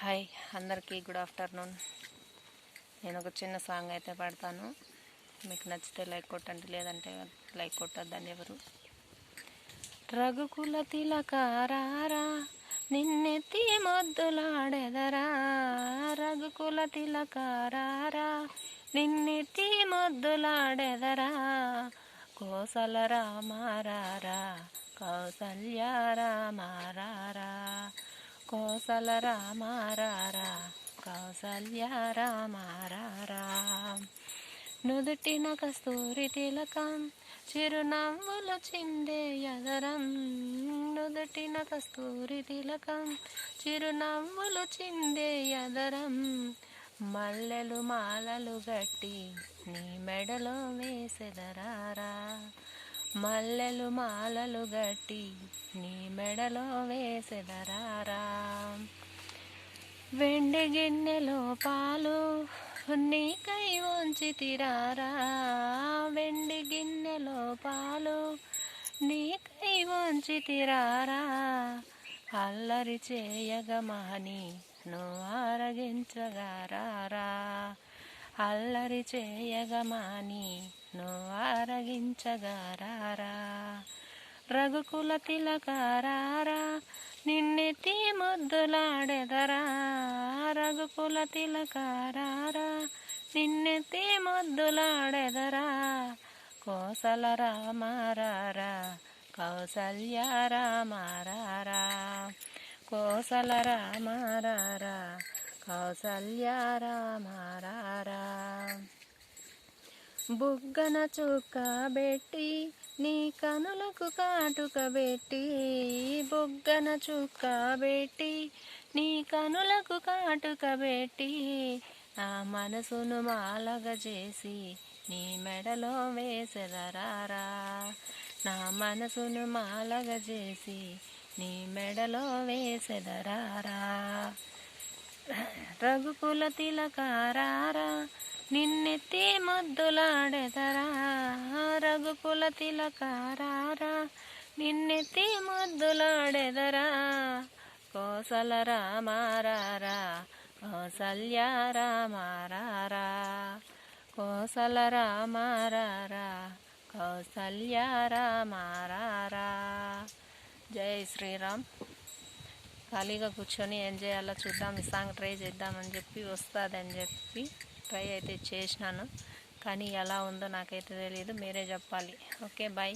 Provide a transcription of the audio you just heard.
Hi అందరికీ good afternoon. నేను ఒక చిన్న సాంగ్ అయితే పాడతాను. మీకు నచ్చితే లైక్ కొట్టండి, లేదంటే లైక్ కొట్టద్దని ఎవరు. రఘుకుల తిలకారారా నిన్నెత్తి మొద్దులాడెదరా, రఘుకుల తిలకారారా నిన్నెత్తి మొద్దులాడెదరా, కోసల రామారారా కౌసల్య రామారారా, కోసల రామారారా కౌసల్య రామారారా. నుదుటిన కస్తూరి తిలకం చిరునవ్వులు చిందే యదరం, నుదుటిన కస్తూరి తిలకం చిరునవ్వులు చిందే యదరం, మల్లెలు మాలలు గట్టి నీ మెడలో వేసెదరారా, మల్లెలు మాలలు గట్టి నీ మెడలో వేసెదరారా. వెండి గిన్నెలో పాలు నీకై ఉంచితిరారా, వెండి గిన్నెలో పాలు నీకై ఉంచితిరారా, అల్లరి చేయగమాని నువ్వు ఆరగించగారారా, అల్లరి చేయగమాని నువ్వు ఆరగించగారారా. రఘుకుల తిలకారారా నిన్నెత్తి మొద్దులాడెదరా, రఘుకుల తిలకారారా నిన్నెత్తి మొద్దులాడెదరా, కోసల రామారారా కౌసల్య రామారారా, కోసల రామారారా కౌసల్య రామారారా. బుగ్గన చుక్క బెట్టి నీ కనులకు కాటుక బెట్టి, బుగ్గన చుక్క బెట్టి నీ కనులకు కాటుక బెట్టి, నా మనసును మాలగ చేసి నీ మెడలో వేసెదరారా, నా మనసును మాలగ చేసి నీ మెడలో వేసెదరారా. రఘుకుల తిలకారారా నిన్నెత్తి మొద్దులాడెదరా, రఘుకుల తిలకారారా నిన్నెత్తి మొద్దులాడెదరా, కోసల రామారారా కౌసల్య రామారారా, కోసల రామారారా కౌసల్య రామారారా. జై శ్రీరామ్. ఖాళీగా కూర్చొని ఏం చేయాలో చూద్దాం, ఈ సాంగ్ ట్రై చేద్దామని చెప్పి వస్తుందని చెప్పి ట్రై అయితే చేసినాను, కానీ ఎలా ఉందో నాకైతే తెలియదు, మీరే చెప్పాలి. Okay, bye.